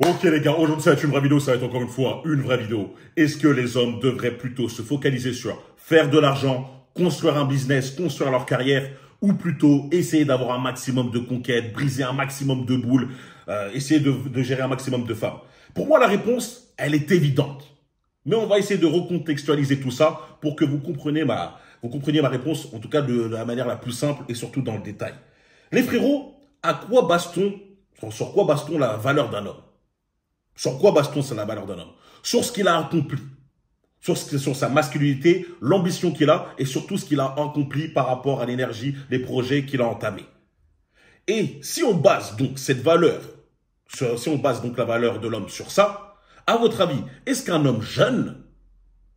Ok les gars, aujourd'hui ça va être une vraie vidéo, ça va être encore une fois une vraie vidéo. Est-ce que les hommes devraient plutôt se focaliser sur faire de l'argent, construire un business, construire leur carrière, ou plutôt essayer d'avoir un maximum de conquêtes, briser un maximum de boules, essayer de gérer un maximum de femmes? Pour moi la réponse, elle est évidente. Mais on va essayer de recontextualiser tout ça pour que vous compreniez ma réponse, en tout cas de la manière la plus simple et surtout dans le détail. Les frérots, sur quoi base-t-on la valeur d'un homme? Sur quoi base-t-on la valeur d'un homme? Sur ce qu'il a accompli, sur sa masculinité, l'ambition qu'il a et surtout ce qu'il a accompli par rapport à l'énergie, les projets qu'il a entamés. Et si on base donc cette valeur, si on base donc la valeur de l'homme sur ça, à votre avis, est-ce qu'un homme jeune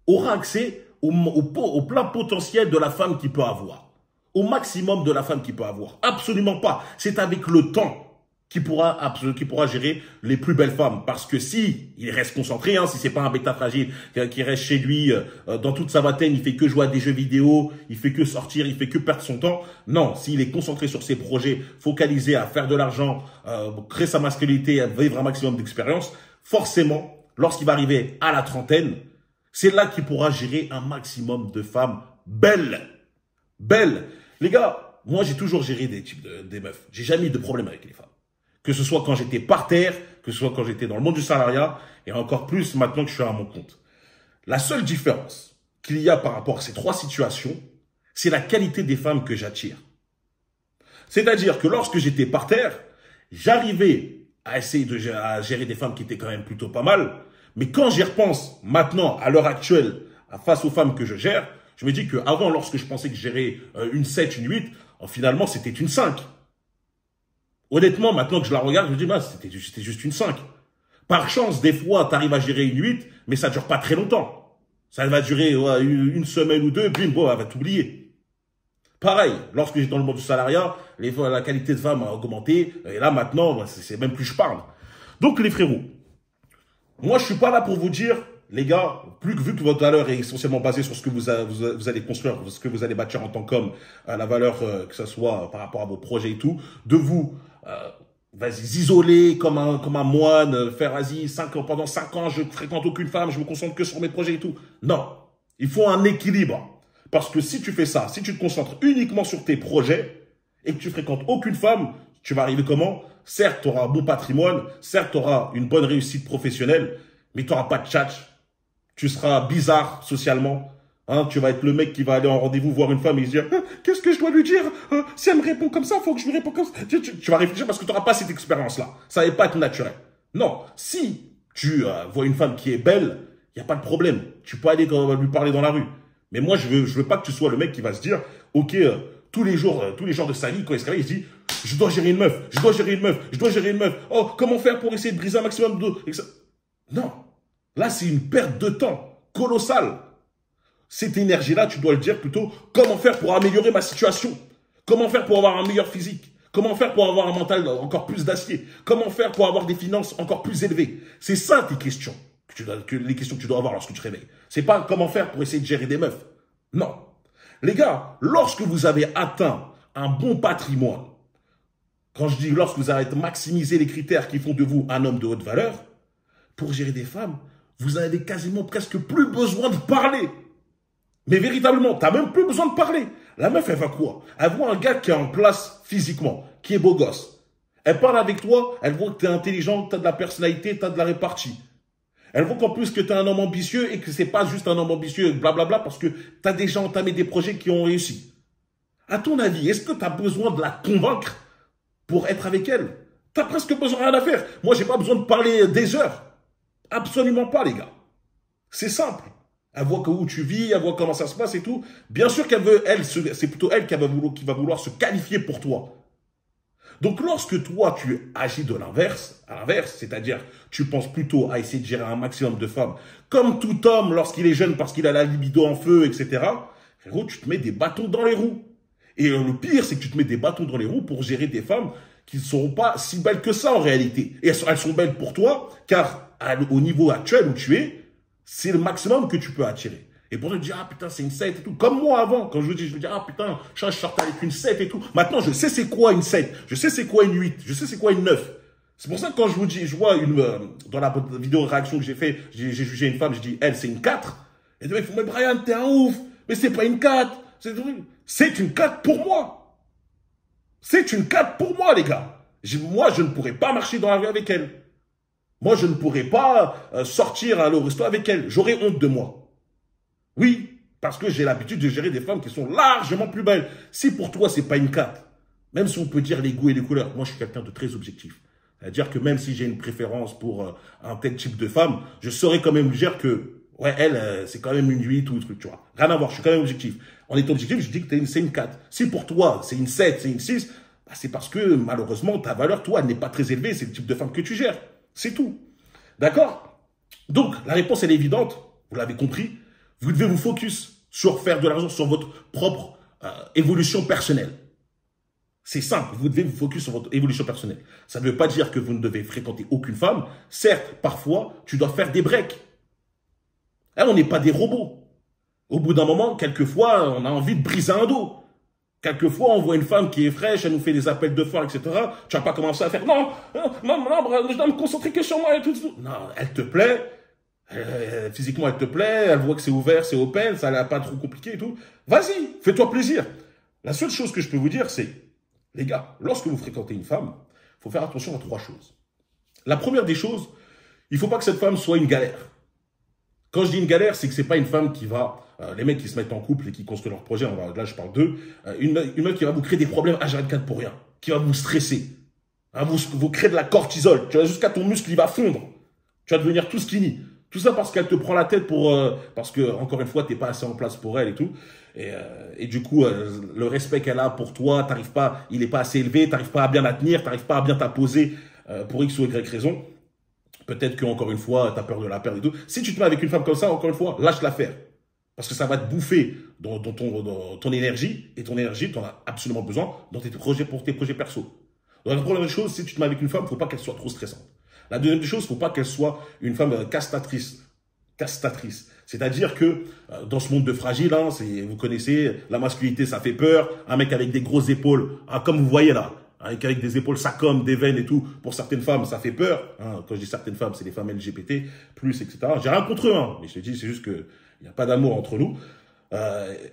aura accès au plein potentiel de la femme qu'il peut avoir? Au maximum de la femme qu'il peut avoir? Absolument pas. C'est avec le temps qu'il pourra gérer les plus belles femmes. Parce que si il reste concentré, si c'est pas un bêta fragile qui reste chez lui dans toute sa vingtaine, il fait que jouer à des jeux vidéo, il fait que sortir, il fait que perdre son temps. Non, s'il est concentré sur ses projets, focalisé à faire de l'argent, créer sa masculinité, à vivre un maximum d'expérience, forcément, lorsqu'il va arriver à la trentaine, c'est là qu'il pourra gérer un maximum de femmes belles. Belles. Les gars, moi j'ai toujours géré des meufs. J'ai jamais eu de problème avec les femmes. Que ce soit quand j'étais par terre, que ce soit quand j'étais dans le monde du salariat, et encore plus maintenant que je suis à mon compte. La seule différence qu'il y a par rapport à ces trois situations, c'est la qualité des femmes que j'attire. C'est-à-dire que lorsque j'étais par terre, j'arrivais à essayer à gérer des femmes qui étaient quand même plutôt pas mal. Mais quand j'y repense maintenant, à l'heure actuelle, face aux femmes que je gère, je me dis qu'avant, lorsque je pensais que je gérais une 7, une 8, finalement, c'était une 5. Honnêtement, maintenant que je la regarde, je me dis, c'était juste une 5. Par chance, des fois, tu arrives à gérer une 8, mais ça ne dure pas très longtemps. Ça va durer une semaine ou deux, bim, bon, elle va t'oublier. Pareil, lorsque j'étais dans le monde du salariat, la qualité de femme a augmenté, et là, maintenant, c'est même plus je parle. Donc, les frérots, moi, je suis pas là pour vous dire, les gars, vu que votre valeur est essentiellement basée sur ce que vous allez construire, ce que vous allez bâtir en tant qu'homme, la valeur, que ce soit par rapport à vos projets et tout, de vous, vas-y, isoler comme un moine, faire, vas-y, pendant 5 ans, je fréquente aucune femme, je me concentre que sur mes projets et tout. Non. Il faut un équilibre. Parce que si tu fais ça, si tu te concentres uniquement sur tes projets et que tu fréquentes aucune femme, tu vas arriver comment? Certes, tu auras un bon patrimoine, certes, tu auras une bonne réussite professionnelle, mais tu n'auras pas de tchatch. Tu seras bizarre socialement. Tu vas être le mec qui va aller en rendez-vous voir une femme et se dire qu'est-ce que je dois lui dire? Si elle me répond comme ça, il faut que je lui réponde comme ça. Tu vas réfléchir parce que tu n'auras pas cette expérience-là. Ça ne va pas être naturel. Non, si tu vois une femme qui est belle, il n'y a pas de problème. Tu peux aller lui parler dans la rue. Mais moi, je veux pas que tu sois le mec qui va se dire ok, tous les jours de sa vie, quand il se réveille, il se dit je dois gérer une meuf, je dois gérer une meuf, je dois gérer une meuf. Oh, comment faire pour essayer de briser un maximum de... Non, là, c'est une perte de temps colossale. Cette énergie-là, tu dois le dire plutôt, comment faire pour améliorer ma situation? Comment faire pour avoir un meilleur physique? Comment faire pour avoir un mental encore plus d'acier? Comment faire pour avoir des finances encore plus élevées? C'est ça tes questions, les questions que tu dois avoir lorsque tu te réveilles. C'est pas comment faire pour essayer de gérer des meufs. Non. Les gars, lorsque vous avez atteint un bon patrimoine, quand je dis lorsque vous avez maximisé les critères qui font de vous un homme de haute valeur, pour gérer des femmes, vous avez quasiment presque plus besoin de parler. Mais véritablement, tu n'as même plus besoin de parler. La meuf, elle va quoi? Elle voit un gars qui est en place physiquement, qui est beau gosse. Elle parle avec toi, elle voit que tu es intelligent, que tu as de la personnalité, tu as de la répartie. Elle voit qu'en plus que tu es un homme ambitieux et que c'est pas juste un homme ambitieux, blablabla, parce que tu as déjà entamé des projets qui ont réussi. À ton avis, est-ce que tu as besoin de la convaincre pour être avec elle? Tu n'as presque besoin de rien à faire. Moi, j'ai pas besoin de parler des heures. Absolument pas, les gars. C'est simple. Elle voit où tu vis, elle voit comment ça se passe et tout. Bien sûr qu'elle veut, c'est plutôt elle qui va vouloir se qualifier pour toi. Donc, lorsque toi, tu agis de l'inverse, c'est-à-dire, tu penses plutôt à essayer de gérer un maximum de femmes, comme tout homme lorsqu'il est jeune parce qu'il a la libido en feu, etc., frérot, tu te mets des bâtons dans les roues. Et le pire, c'est que tu te mets des bâtons dans les roues pour gérer des femmes qui ne seront pas si belles que ça en réalité. Et elles sont belles pour toi, car au niveau actuel où tu es, c'est le maximum que tu peux attirer. Et pour te dire, ah putain, c'est une 7 et tout. Comme moi avant, quand je me dis, ah putain, je sortais avec une 7 et tout. Maintenant, je sais c'est quoi une 7. Je sais c'est quoi une 8. Je sais c'est quoi une 9. C'est pour ça que quand je vous dis, je vois dans la vidéo réaction que j'ai fait, j'ai jugé une femme, j'ai dit, elle, c'est une 4. Et les mecs font, mais Brian, t'es un ouf. Mais c'est pas une 4. C'est une 4 pour moi. C'est une 4 pour moi, les gars. Moi, je ne pourrais pas marcher dans la rue avec elle. Moi, je ne pourrais pas sortir aller au resto avec elle. J'aurais honte de moi. Oui, parce que j'ai l'habitude de gérer des femmes qui sont largement plus belles. Si pour toi, c'est pas une 4, même si on peut dire les goûts et les couleurs, moi, je suis quelqu'un de très objectif. C'est-à-dire que même si j'ai une préférence pour un tel type de femme, je saurais quand même lui dire que, ouais, elle, c'est quand même une 8 ou un truc, tu vois. Rien à voir, je suis quand même objectif. En étant objectif, je dis que c'est une 4. Si pour toi, c'est une 7, c'est une 6, bah, c'est parce que, malheureusement, ta valeur, toi, n'est pas très élevée. C'est le type de femme que tu gères. C'est tout. D'accord? Donc, la réponse, elle est évidente. Vous l'avez compris. Vous devez vous focus sur faire de l'argent, sur votre propre évolution personnelle. C'est simple, vous devez vous focus sur votre évolution personnelle. Ça ne veut pas dire que vous ne devez fréquenter aucune femme. Certes, parfois, tu dois faire des breaks. Hein, on n'est pas des robots. Au bout d'un moment, quelquefois, on a envie de briser un dos. Quelquefois, on voit une femme qui est fraîche, elle nous fait des appels de phare, etc. Tu vas pas commencer à faire, non, je dois me concentrer que sur moi et tout. Non, elle te plaît. Physiquement, elle te plaît. Elle voit que c'est ouvert, c'est open, ça n'a pas trop compliqué et tout. Vas-y, fais-toi plaisir. La seule chose que je peux vous dire, c'est, les gars, lorsque vous fréquentez une femme, il faut faire attention à 3 choses. La première des choses, il ne faut pas que cette femme soit une galère. Quand je dis une galère, c'est que ce n'est pas une femme qui va... les mecs qui se mettent en couple et qui construisent leur projet, là je parle d'eux, une meuf qui va vous créer des problèmes H24 pour rien, qui va vous stresser, hein, vous créer de la cortisol, tu vas jusqu'à ton muscle, il va fondre, tu vas devenir tout skinny. Tout ça parce qu'elle te prend la tête parce que, encore une fois, tu n'es pas assez en place pour elle et tout. Et du coup, le respect qu'elle a pour toi, il n'est pas assez élevé, tu n'arrives pas à bien la tenir, tu n'arrives pas à bien t'apposer pour X ou Y raison. Peut-être qu'encore une fois, tu as peur de la perdre et tout. Si tu te mets avec une femme comme ça, encore une fois, lâche l'affaire. Parce que ça va te bouffer dans ton énergie. Et ton énergie, tu en as absolument besoin dans tes projets, pour tes projets perso. Donc la première chose, si tu te mets avec une femme, il ne faut pas qu'elle soit trop stressante. La deuxième chose, il ne faut pas qu'elle soit une femme castratrice. C'est-à-dire que dans ce monde de fragile, hein, vous connaissez, la masculinité, ça fait peur. Un mec avec des grosses épaules, hein, comme vous voyez là, avec des épaules, ça comme, des veines et tout. Pour certaines femmes, ça fait peur. Hein. Quand je dis certaines femmes, c'est les femmes LGBT+, etc. J'ai rien contre eux, hein, mais je te dis, c'est juste qu'il n'y a pas d'amour entre nous.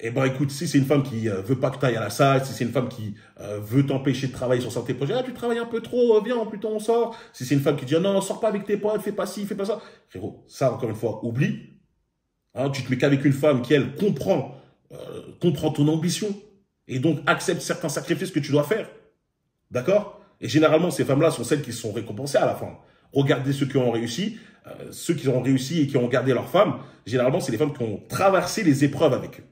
Et ben écoute, si c'est une femme qui veut pas que tu ailles à la salle, si c'est une femme qui veut t'empêcher de travailler sur certains projets, tu travailles un peu trop, viens, plutôt on sort. Si c'est une femme qui dit non, sors pas avec tes potes, fais pas ci, fais pas ça. Frérot, ça encore une fois, oublie. Hein, tu te mets qu'avec une femme qui, elle, comprend ton ambition et donc accepte certains sacrifices que tu dois faire. D'accord? Et généralement, ces femmes-là sont celles qui sont récompensées à la fin. Regardez ceux qui ont réussi. Ceux qui ont réussi et qui ont gardé leur femme, généralement, c'est les femmes qui ont traversé les épreuves avec eux.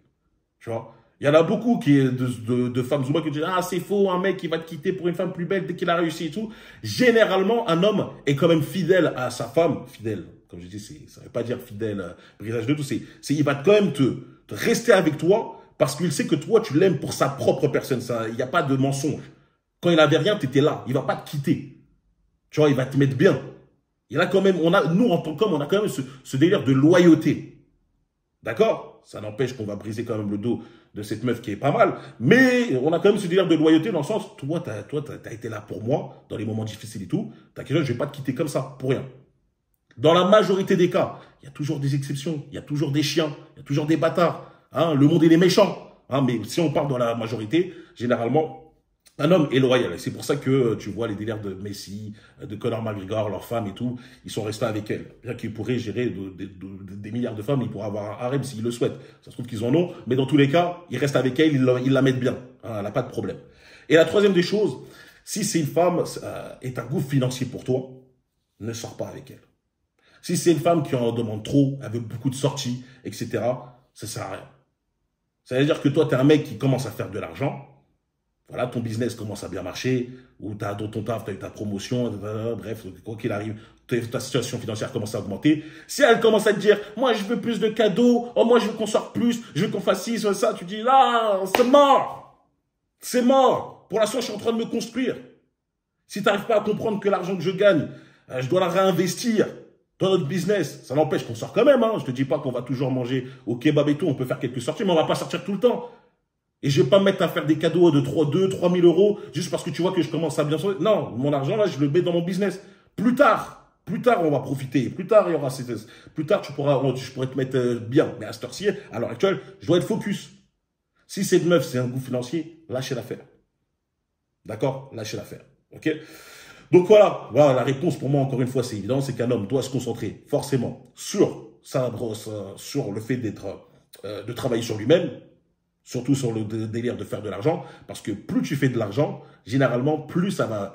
Tu vois? Il y en a beaucoup de femmes Zumba qui disent « Ah, c'est faux, un mec qui va te quitter pour une femme plus belle dès qu'il a réussi et tout. » Généralement, un homme est quand même fidèle à sa femme. Fidèle, comme je dis, ça ne veut pas dire fidèle, brisage de tout. Il va quand même te rester avec toi parce qu'il sait que toi, tu l'aimes pour sa propre personne. Il n'y a pas de mensonge. Quand il n'avait rien, tu étais là. Il ne va pas te quitter. Tu vois, il va te mettre bien. Il a quand même, nous, en tant qu'hommes, on a quand même ce délire de loyauté. D'accord? Ça n'empêche qu'on va briser quand même le dos de cette meuf qui est pas mal. Mais on a quand même ce délire de loyauté dans le sens, toi, t'as été là pour moi, dans les moments difficiles et tout. T'inquiète, je vais pas te quitter comme ça, pour rien. Dans la majorité des cas, il y a toujours des exceptions. Il y a toujours des chiens. Il y a toujours des bâtards. Hein, le monde, il est méchant. Hein, mais si on parle dans la majorité, généralement, un homme est loyal. Et c'est pour ça que tu vois les délires de Messi, de Conor McGregor, leurs femmes et tout, ils sont restés avec elle. Bien qu'ils pourraient gérer des milliards de femmes, ils pourraient avoir un harem s'ils le souhaitent. Ça se trouve qu'ils en ont, mais dans tous les cas, ils restent avec elle, ils la mettent bien. Hein, elle n'a pas de problème. Et la troisième des choses, si c'est une femme est un gouffre financier pour toi, ne sors pas avec elle. Si c'est une femme qui en demande trop, elle veut beaucoup de sorties, etc., ça sert à rien. Ça veut dire que toi, tu es un mec qui commence à faire de l'argent. Voilà, ton business commence à bien marcher, ou dans ton taf, tu as eu ta promotion, bref, quoi qu'il arrive, ta situation financière commence à augmenter. Si elle commence à te dire, moi je veux plus de cadeaux, oh moi je veux qu'on sorte plus, je veux qu'on fasse ci, ça, tu dis, là, c'est mort. C'est mort. Pour l'instant, je suis en train de me construire. Si tu n'arrives pas à comprendre que l'argent que je gagne, je dois la réinvestir dans notre business, ça n'empêche qu'on sort quand même. Hein. Je te dis pas qu'on va toujours manger au kebab et tout, on peut faire quelques sorties, mais on va pas sortir tout le temps. Et je vais pas me mettre à faire des cadeaux de 3 000 euros juste parce que tu vois que je commence à bien sauver. Non, mon argent, là, je le mets dans mon business. Plus tard, on va profiter. Plus tard, il y aura plus tard, je pourrais te mettre bien. Mais à cette heure-ci, à l'heure actuelle, je dois être focus. Si cette meuf, c'est un goût financier, lâchez l'affaire. D'accord? Lâchez l'affaire. OK? Donc voilà, la réponse pour moi, encore une fois, c'est évident, c'est qu'un homme doit se concentrer forcément sur sur le fait de travailler sur lui-même, surtout sur le délire de faire de l'argent, parce que plus tu fais de l'argent, généralement, plus ça va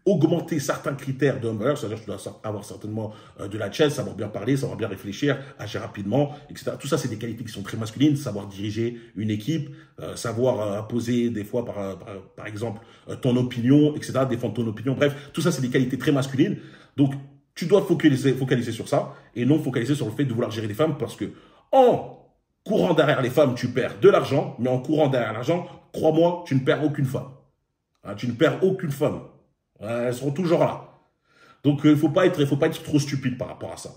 augmenter certains critères d'homme valeur, c'est-à-dire que tu dois avoir certainement de la chaise, savoir bien parler, savoir bien réfléchir, agir rapidement, etc. Tout ça, c'est des qualités qui sont très masculines, savoir diriger une équipe, savoir imposer des fois, par exemple, ton opinion, etc., défendre ton opinion, bref, tout ça, c'est des qualités très masculines. Donc, tu dois focaliser sur ça et non focaliser sur le fait de vouloir gérer des femmes parce que en courant derrière les femmes, tu perds de l'argent, mais en courant derrière l'argent, crois-moi, tu ne perds aucune femme. Hein, tu ne perds aucune femme. Elles seront toujours là. Donc, il ne faut pas être trop stupide par rapport à ça.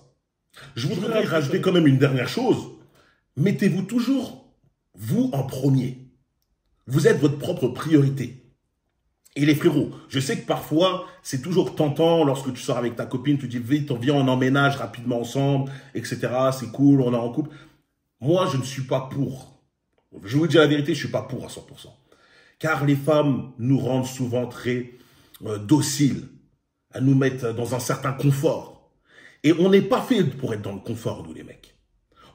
Je voudrais rajouter quand même une dernière chose. Mettez-vous toujours, vous, en premier. Vous êtes votre propre priorité. Et les frérots, je sais que parfois, c'est toujours tentant lorsque tu sors avec ta copine, tu dis vite, viens, on emménage rapidement ensemble, etc. C'est cool, on est en couple. Moi, je ne suis pas pour. Je vous dis la vérité, je ne suis pas pour à 100%. Car les femmes nous rendent souvent très dociles. Elles nous mettent dans un certain confort. Et on n'est pas fait pour être dans le confort, nous les mecs.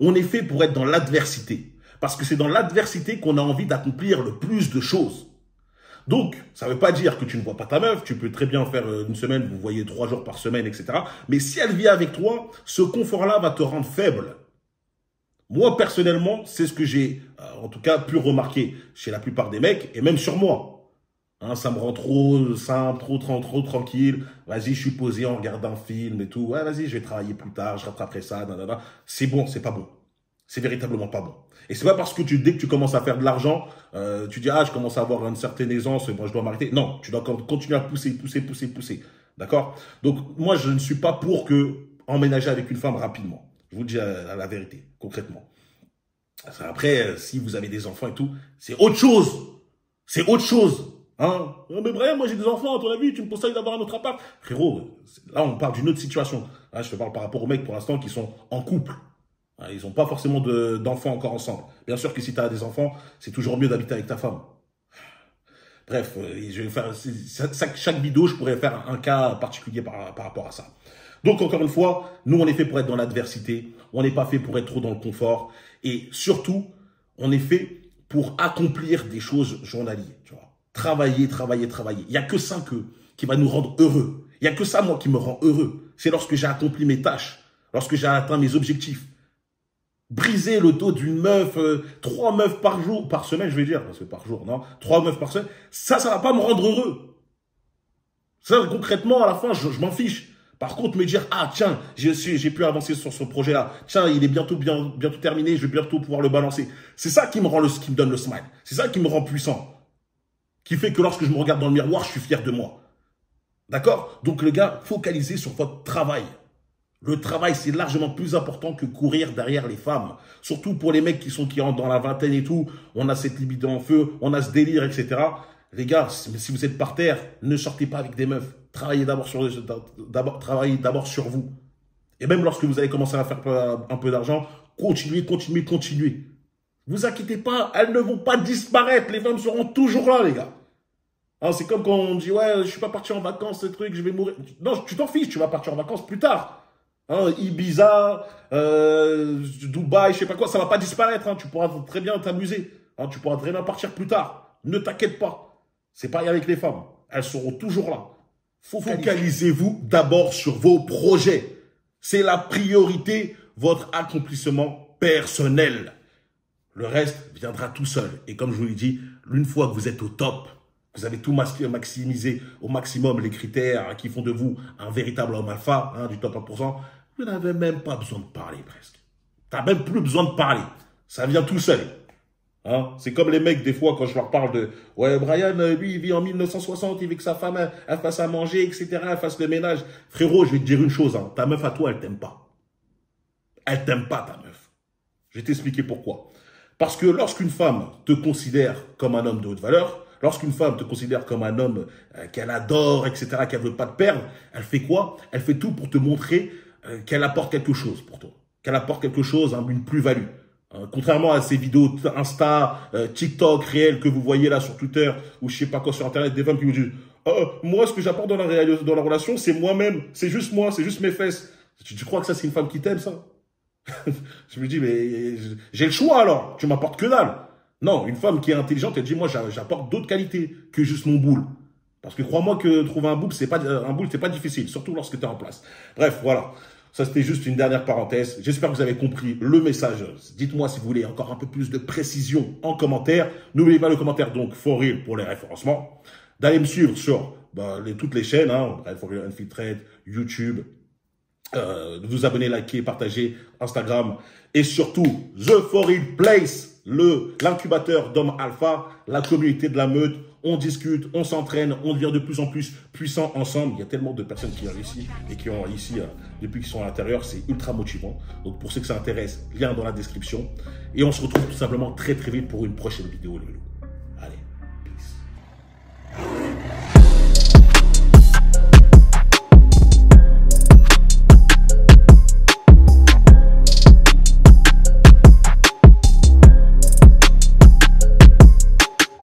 On est fait pour être dans l'adversité. Parce que c'est dans l'adversité qu'on a envie d'accomplir le plus de choses. Donc, ça ne veut pas dire que tu ne vois pas ta meuf. Tu peux très bien faire une semaine, vous voyez 3 jours par semaine, etc. Mais si elle vit avec toi, ce confort-là va te rendre faible. Moi, personnellement, c'est ce que j'ai, en tout cas, pu remarquer chez la plupart des mecs, et même sur moi. Hein, ça me rend trop simple, trop tranquille. Vas-y, je suis posé, on regarde un film et tout. Ouais, vas-y, je vais travailler plus tard, je rattraperai ça, nanana. C'est bon, c'est pas bon. C'est véritablement pas bon. Et c'est pas parce que dès que tu commences à faire de l'argent, tu dis, ah, je commence à avoir une certaine aisance, moi, je dois m'arrêter. Non, tu dois continuer à pousser. D'accord? Donc, moi, je ne suis pas pour emménager avec une femme rapidement. Je vous dis la vérité, concrètement. Après, si vous avez des enfants et tout, c'est autre chose. C'est autre chose. Hein? Mais Brian, moi j'ai des enfants, à ton avis, tu me conseilles d'avoir un autre appart? Frérot, là on parle d'une autre situation. Hein, je te parle par rapport aux mecs pour l'instant qui sont en couple. Hein, ils n'ont pas forcément d'enfants encore ensemble. Bien sûr que si tu as des enfants, c'est toujours mieux d'habiter avec ta femme. Bref, je vais faire, chaque vidéo, je pourrais faire un cas particulier par rapport à ça. Donc, encore une fois, nous, on est fait pour être dans l'adversité. On n'est pas fait pour être trop dans le confort. Et surtout, on est fait pour accomplir des choses journalières. Tu vois. Travailler. Il n'y a que ça qui va nous rendre heureux. Il n'y a que ça, moi, qui me rend heureux. C'est lorsque j'ai accompli mes tâches, lorsque j'ai atteint mes objectifs. Briser le dos d'une meuf, 3 meufs par semaine, je vais dire, parce que par jour, non, 3 meufs par semaine, ça va pas me rendre heureux. Ça, concrètement, à la fin, je m'en fiche. Par contre, me dire, ah tiens, j'ai pu avancer sur ce projet-là. Tiens, il est bientôt terminé, je vais bientôt pouvoir le balancer. C'est ça qui me donne le smile. C'est ça qui me rend puissant. Qui fait que lorsque je me regarde dans le miroir, je suis fier de moi. D'accord? Donc les gars, focalisez sur votre travail. Le travail, c'est largement plus important que courir derrière les femmes. Surtout pour les mecs qui rentrent dans la vingtaine et tout. On a cette libido en feu, on a ce délire, etc. Les gars, si vous êtes par terre, ne sortez pas avec des meufs. Travaillez d'abord sur vous. Et même lorsque vous allez commencer à faire un peu d'argent, continuez. Vous inquiétez pas, elles ne vont pas disparaître. Les femmes seront toujours là, les gars. Hein, c'est comme quand on dit, ouais, je suis pas parti en vacances, ce truc, je vais mourir. Non, tu t'en fiches, tu vas partir en vacances plus tard. Hein, Ibiza, Dubaï, je sais pas quoi, ça va pas disparaître. Hein, tu pourras très bien t'amuser. Hein, tu pourras très bien partir plus tard. Ne t'inquiète pas. C'est pareil avec les femmes. Elles seront toujours là. Focalisez-vous d'abord sur vos projets. C'est la priorité, votre accomplissement personnel. Le reste viendra tout seul. Et comme je vous l'ai dit, une fois que vous êtes au top, vous avez tout maximisé au maximum les critères qui font de vous un véritable homme alpha, hein, du top 1%, vous n'avez même pas besoin de parler presque. Tu n'as même plus besoin de parler. Ça vient tout seul. Hein? C'est comme les mecs, des fois, quand je leur parle de « Ouais, Brian, lui, il vit en 1960, il veut que sa femme, elle fasse à manger, etc., elle fasse le ménage. » Frérot, je vais te dire une chose, hein, ta meuf à toi, elle t'aime pas. Elle t'aime pas, ta meuf. Je vais t'expliquer pourquoi. Parce que lorsqu'une femme te considère comme un homme de haute valeur, lorsqu'une femme te considère comme un homme qu'elle adore, etc., qu'elle veut pas te perdre, elle fait quoi? Elle fait tout pour te montrer qu'elle apporte quelque chose pour toi. Qu'elle apporte quelque chose, hein, une plus-value. Contrairement à ces vidéos Insta, TikTok, réels que vous voyez là sur Twitter ou je sais pas quoi sur Internet, des femmes qui vous disent moi, ce que j'apporte dans la relation, c'est moi-même, c'est juste moi, c'est juste mes fesses. Tu crois que ça, c'est une femme qui t'aime, ça? Je me dis, mais j'ai le choix alors, tu m'apportes que dalle. Non, une femme qui est intelligente, elle dit, moi, j'apporte d'autres qualités que juste mon boule. Parce que crois-moi que trouver un boule, c'est pas difficile, surtout lorsque tu es en place. Bref, voilà. Ça, c'était juste une dernière parenthèse. J'espère que vous avez compris le message. Dites-moi si vous voulez encore un peu plus de précision en commentaire. N'oubliez pas le commentaire, donc, For Real pour les référencements. D'aller me suivre sur toutes les chaînes, hein, For Real Unfiltered, YouTube, de vous abonner, liker, partager, Instagram, et surtout, The For Real Place, l'incubateur d'hommes alpha, la communauté de la meute. On discute, on s'entraîne, on devient de plus en plus puissant ensemble. Il y a tellement de personnes qui ont réussi et qui ont réussi depuis qu'ils sont à l'intérieur. C'est ultra motivant. Donc pour ceux que ça intéresse, lien dans la description. Et on se retrouve tout simplement très très vite pour une prochaine vidéo, les loulous.